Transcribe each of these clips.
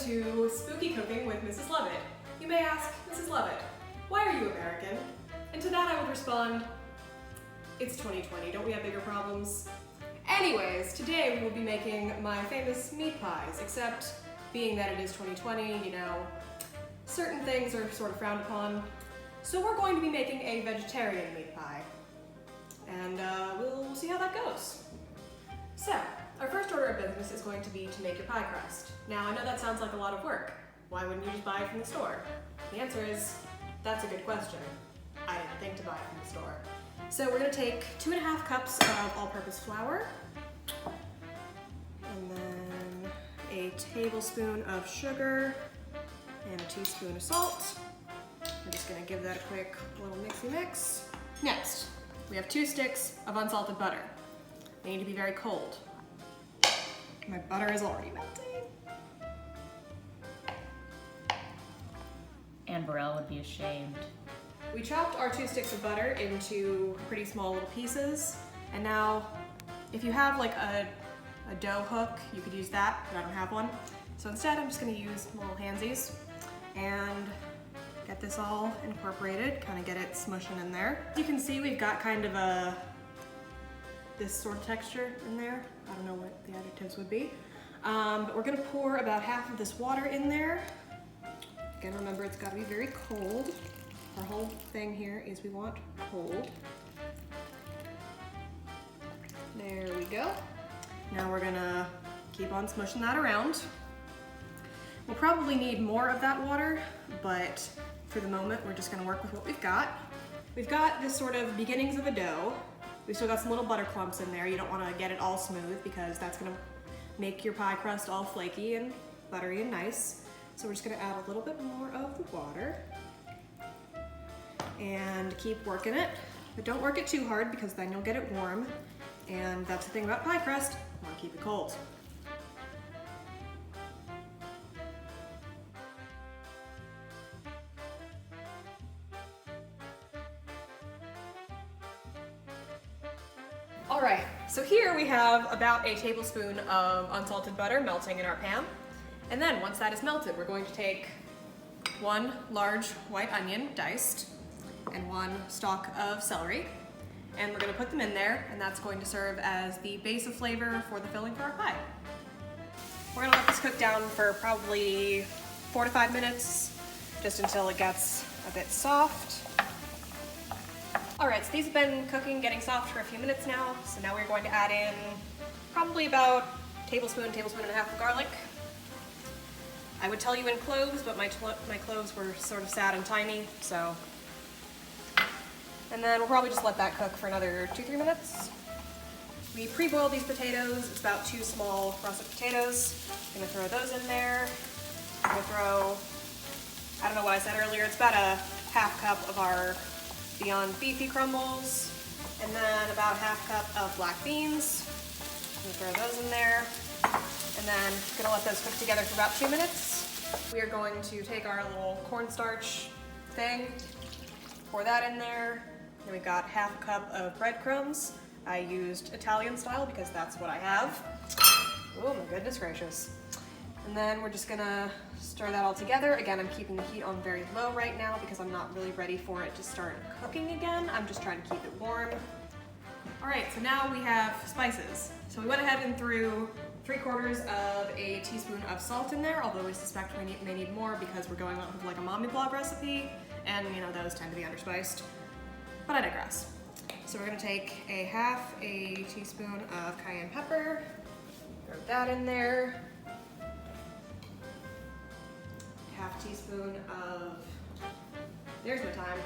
to Spooky Cooking with Mrs. Lovett. You may ask, Mrs. Lovett, why are you American? And to that I would respond, it's 2020, don't we have bigger problems? Anyways, today we will be making my famous meat pies, except being that it is 2020, you know, certain things are sort of frowned upon. So we're going to be making a vegetarian meat pie. And we'll see how that goes. So, our first order of business is going to be to make your pie crust. Now, I know that sounds like a lot of work. Why wouldn't you just buy it from the store? The answer is, that's a good question. I didn't think to buy it from the store. So we're going to take 2.5 cups of all-purpose flour, and then a tablespoon of sugar, and a teaspoon of salt. We're just going to give that a quick little mixy mix. Next, we have 2 sticks of unsalted butter. They need to be very cold. My butter is already melting. Anne Burrell would be ashamed. We chopped our 2 sticks of butter into pretty small little pieces. And now, if you have like a dough hook, you could use that, but I don't have one. So instead, I'm just gonna use little handsies and get this all incorporated, kind of get it smushing in there. As you can see, we've got kind of this sort of texture in there. I don't know what the adjectives would be. But we're gonna pour about half of this water in there. Again, remember, it's gotta be very cold. Our whole thing here is we want cold. There we go. Now we're gonna keep on smushing that around. We'll probably need more of that water, but for the moment, we're just gonna work with what we've got. We've got this sort of beginnings of a dough. We've still got some little butter clumps in there. You don't wanna get it all smooth because that's gonna make your pie crust all flaky and buttery and nice. So we're just gonna add a little bit more of the water and keep working it. But don't work it too hard because then you'll get it warm. And that's the thing about pie crust, you wanna keep it cold. All right, so here we have about a tablespoon of unsalted butter melting in our pan. And then once that is melted, we're going to take 1 large white onion, diced, and 1 stalk of celery. And we're gonna put them in there, and that's going to serve as the base of flavor for the filling for our pie. We're gonna let this cook down for probably 4 to 5 minutes, just until it gets a bit soft. All right, so these have been cooking, getting soft for a few minutes now. So now we're going to add in probably about tablespoon and a half of garlic. I would tell you in cloves, but my cloves were sort of sad and tiny, so. And then we'll probably just let that cook for another 2-3 minutes. We pre-boiled these potatoes. It's about 2 small russet potatoes. I'm gonna throw those in there. I'm gonna throw, I don't know what I said earlier, it's about a half cup of our Beyond Beefy crumbles, and then about ½ cup of black beans. I'm gonna throw those in there, and then gonna let those cook together for about 2 minutes. We are going to take our little cornstarch thing, pour that in there. Then we've got ½ cup of breadcrumbs. I used Italian style because that's what I have. Oh my goodness gracious. And then we're just gonna stir that all together. Again, I'm keeping the heat on very low right now because I'm not really ready for it to start cooking again. I'm just trying to keep it warm. All right, so now we have spices. So we went ahead and threw 3/4 of a teaspoon of salt in there, although we suspect we may need more because we're going off of like a mommy blog recipe, and you know, those tend to be underspiced. But I digress. So we're gonna take a ½ teaspoon of cayenne pepper, throw that in there. ½ teaspoon of, there's my time.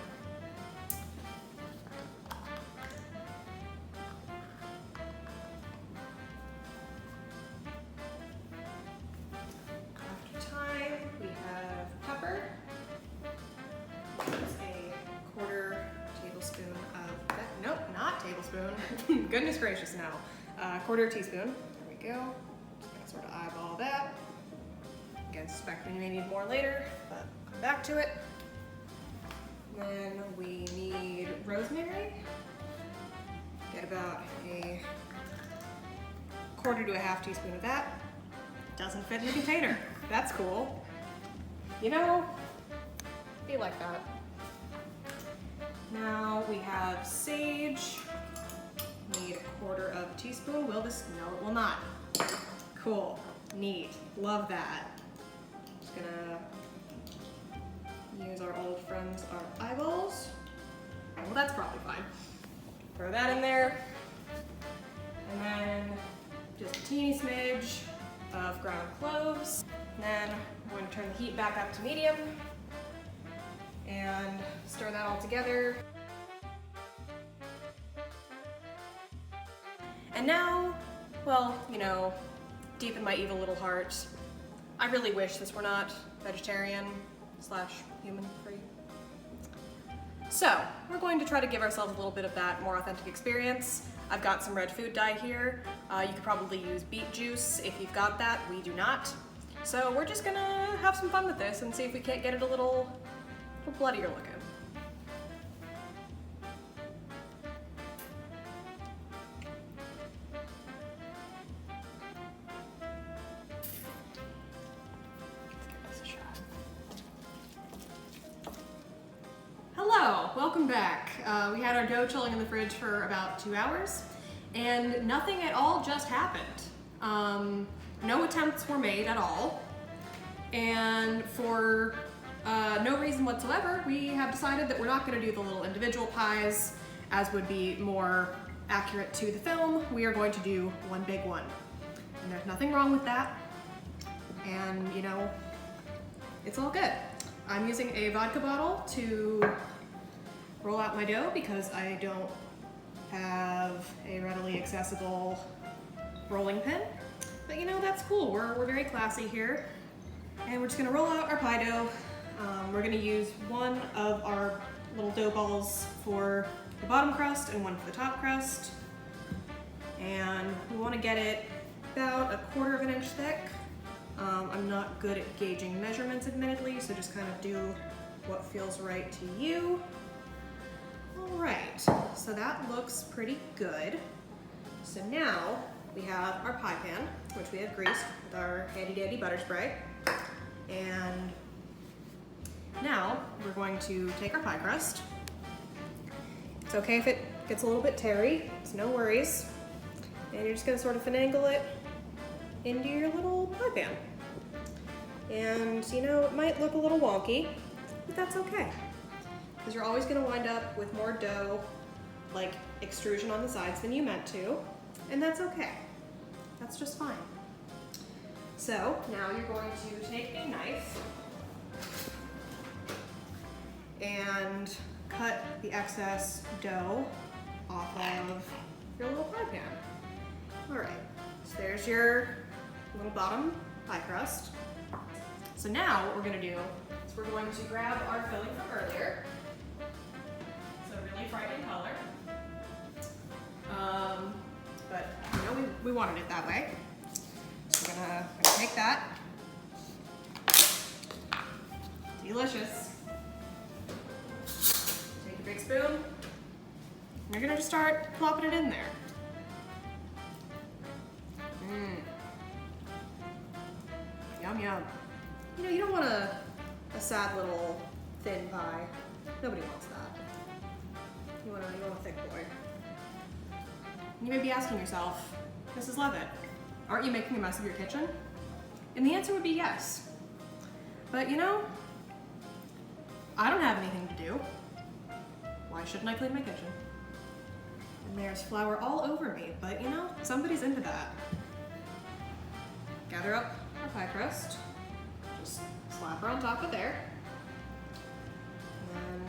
After thyme, we have pepper. There's a 1/4 tablespoon of, nope, not tablespoon. Goodness gracious now. 1/4 teaspoon, there we go. Just gonna sort of eyeball that. Again, suspect we may need more later, but I'll come back to it. Then we need rosemary. Get about a 1/4 to a ½ teaspoon of that. doesn't fit in the container. That's cool. You know, be like that. Now we have sage. Need a 1/4 teaspoon. Will this? No, it will not. Cool. Neat. Love that. Just gonna use our old friends, our eyeballs. Well, that's probably fine. Throw that in there. And then just a teeny smidge of ground cloves. And then I'm going to turn the heat back up to medium and stir that all together. And now, well, you know, deep in my evil little heart, I really wish this were not vegetarian / human free. So, we're going to try to give ourselves a little bit of that more authentic experience. I've got some red food dye here. You could probably use beet juice if you've got that. We do not. So we're just gonna have some fun with this and see if we can't get it a little bloodier looking. Hello, welcome back. We had our dough chilling in the fridge for about 2 hours, and nothing at all just happened. No attempts were made at all, and for no reason whatsoever, we have decided that we're not going to do the little individual pies, as would be more accurate to the film. We are going to do one big one, and there's nothing wrong with that, and you know, it's all good. I'm using a vodka bottle to roll out my dough because I don't have a readily accessible rolling pin. But you know, that's cool. We're very classy here. And we're just gonna roll out our pie dough. We're gonna use one of our little dough balls for the bottom crust and one for the top crust. And we wanna get it about 1/4 inch thick. I'm not good at gauging measurements, admittedly, so just kind of do what feels right to you. All right, so that looks pretty good. So now we have our pie pan, which we have greased with our handy dandy butter spray. And now we're going to take our pie crust. It's okay if it gets a little bit terry, it's no worries. And you're just gonna sort of finagle it into your little pie pan. And you know, it might look a little wonky, but that's okay. Because you're always gonna wind up with more dough, like extrusion on the sides than you meant to, and that's okay. That's just fine. So now you're going to take a knife and cut the excess dough off of your little pie pan. All right, so there's your little bottom pie crust. So now what we're gonna do is we're going to grab our filling from earlier. It's a really frightening color. But you know, we wanted it that way. So we're gonna take that. Delicious. Take a big spoon. And you're gonna just start plopping it in there. Yum, yum. You know, you don't want a sad little thin pie. Nobody wants that. You want a thick boy. You may be asking yourself, Mrs. Levitt, aren't you making a mess of your kitchen? And the answer would be yes. But you know, I don't have anything to do. Why shouldn't I clean my kitchen? And there's flour all over me, but you know, somebody's into that. Gather up our pie crust. Just slap her on top of there. And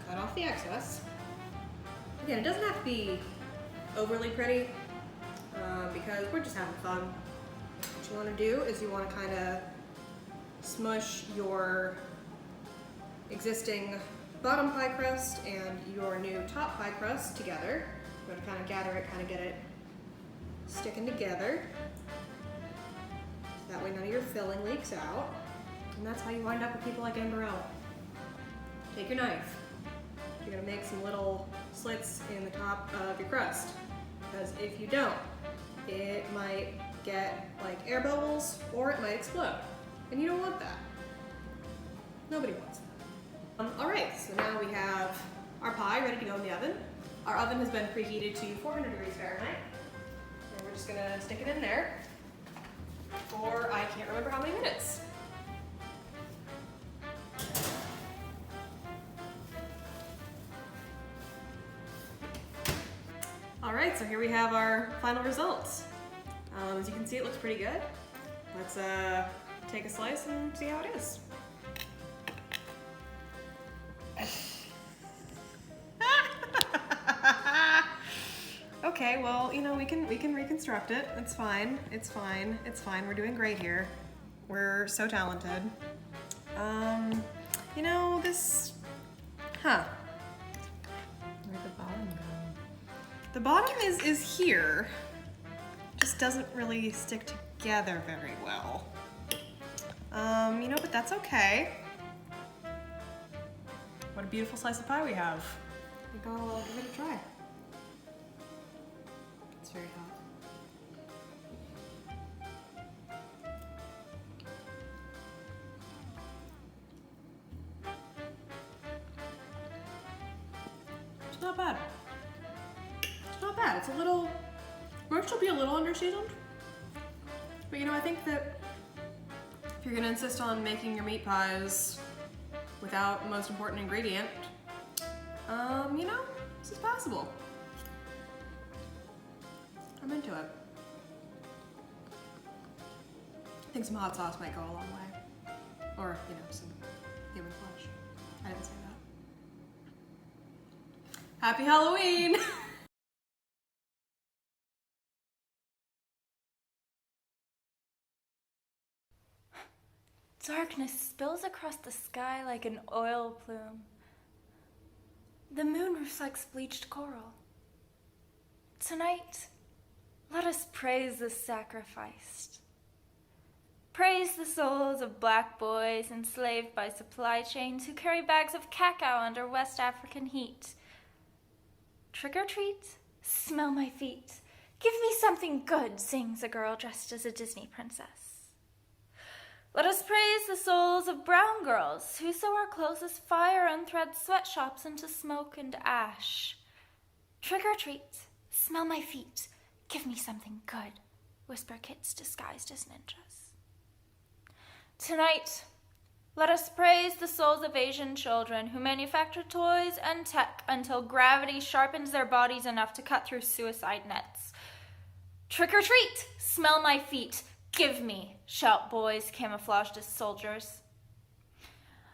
cut off the excess. Again, it doesn't have to be overly pretty because we're just having fun. What you want to do is you want to kind of smush your existing bottom pie crust and your new top pie crust together. You're going to kind of gather it, kind of get it sticking together. So that way none of your filling leaks out. And that's how you wind up with people like Amber L. Take your knife. You're gonna make some little slits in the top of your crust. Because if you don't, it might get like air bubbles, or it might explode. And you don't want that. Nobody wants that. All right, so now we have our pie ready to go in the oven. Our oven has been preheated to 400 degrees Fahrenheit. And we're just gonna stick it in there for, I can't remember how many minutes. All right, so here we have our final results. As you can see, it looks pretty good. Let's take a slice and see how it is. Okay, well, you know, we can reconstruct it. It's fine. It's fine. It's fine. We're doing great here. We're so talented. You know, this, Where'd the bottom go? The bottom is here. Just doesn't really stick together very well. You know, but that's okay. What a beautiful slice of pie we have. I think I'll give it a try. It's very hot. It's not bad. It's not bad. It's a little, might still be a little under-seasoned. But you know, I think that if you're gonna insist on making your meat pies without the most important ingredient, you know, this is possible. I'm into it. I think some hot sauce might go a long way. Or, you know, some human flesh. I didn't say that. Happy Halloween! Darkness spills across the sky like an oil plume. The moon reflects bleached coral. Tonight, let us praise the sacrificed. Praise the souls of black boys enslaved by supply chains who carry bags of cacao under West African heat. Trick or treat, smell my feet. Give me something good, sings a girl dressed as a Disney princess. Let us praise the souls of brown girls who sew our clothes as fire and thread sweatshops into smoke and ash. Trick or treat, smell my feet, give me something good, whisper kids disguised as ninjas. Tonight, let us praise the souls of Asian children who manufacture toys and tech until gravity sharpens their bodies enough to cut through suicide nets. Trick or treat, smell my feet, give me, shout boys camouflaged as soldiers.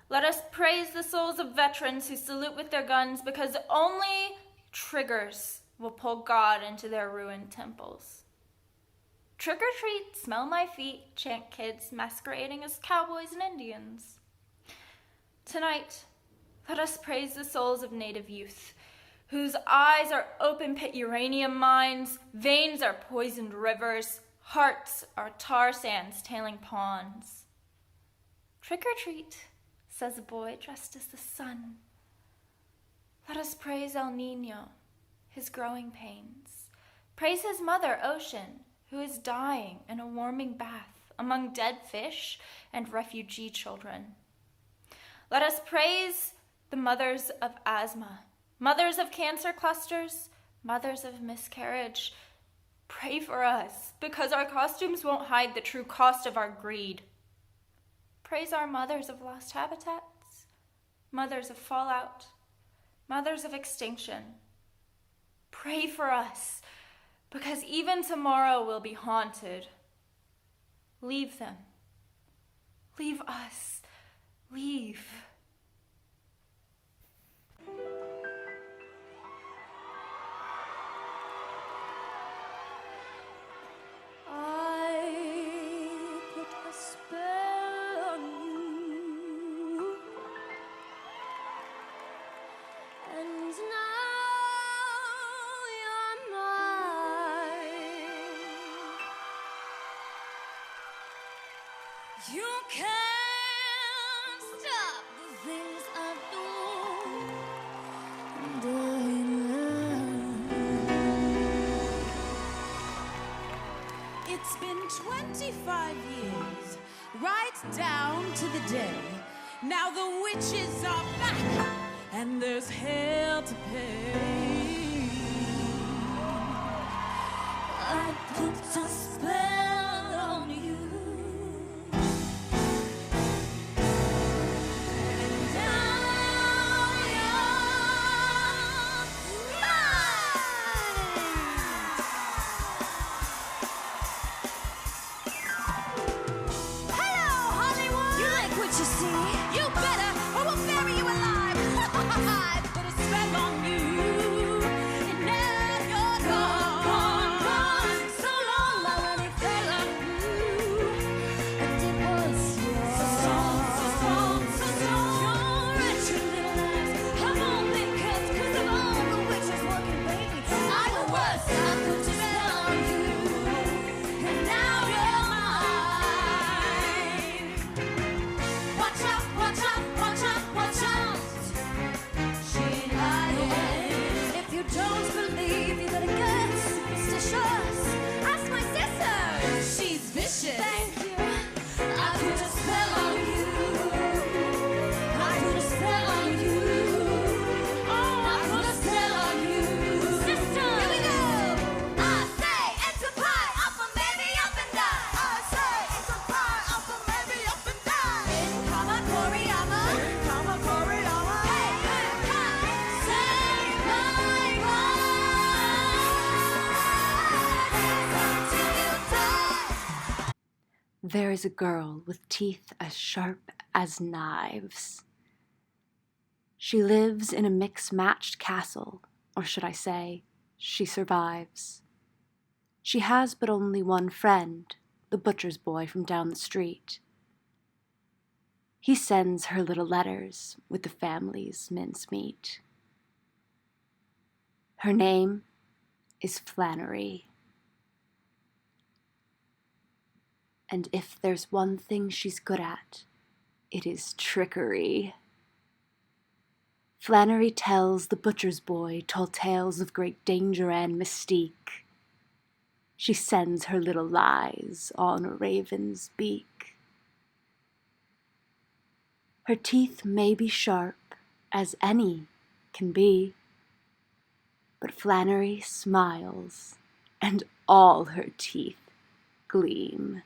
Let us praise the souls of veterans who salute with their guns because only triggers will pull God into their ruined temples. Trick or treat, smell my feet, chant kids masquerading as cowboys and Indians. Tonight, let us praise the souls of Native youth, whose eyes are open pit uranium mines, veins are poisoned rivers, hearts are tar sands tailing ponds. Trick or treat, says a boy dressed as the sun. Let us praise El Niño, his growing pains. Praise his mother, Ocean, who is dying in a warming bath among dead fish and refugee children. Let us praise the mothers of asthma, mothers of cancer clusters, mothers of miscarriage. Pray for us, because our costumes won't hide the true cost of our greed. Praise our mothers of lost habitats, mothers of fallout, mothers of extinction. Pray for us, because even tomorrow will be haunted. Leave them. Leave us. Leave. You can't stop the things I do, and I know it's been 25 years, right down to the day. Now the witches are back, and there's hell to pay. I put a spell on you. And now you're mine. Hello, Hollywood. You like what you see? You better, or we'll bury you alive. I put a spell on you, and now you're gone. So long, my lonely fella. And it was your wretched little lives have all been cursed 'cause of all the witches working, baby. I know worse. I put a spell on you, and now you're mine. Watch out, watch out, watch out, watch out. She lies. If you don't believe, you better get superstitious. Ask my sister. She's vicious. Thank you. I put a spell on you. I put a spell on you. Oh, I put a spell on you. Sister. Here we go. I say it's a pie, up and baby, up and die. I say it's a pie, up and baby, up and die. In Kama Koriyama. In Kama Koriyama. Hey, hey, hey. Say bye-bye. Until you die. There is a girl with teeth as sharp as knives. She lives in a mix-matched castle, or should I say, she survives. She has but only one friend, the butcher's boy from down the street. He sends her little letters with the family's mincemeat. Her name is Flannery. And if there's one thing she's good at, it is trickery. Flannery tells the butcher's boy tall tales of great danger and mystique. She sends her little lies on a raven's beak. Her teeth may be sharp as any can be, but Flannery smiles, and all her teeth gleam.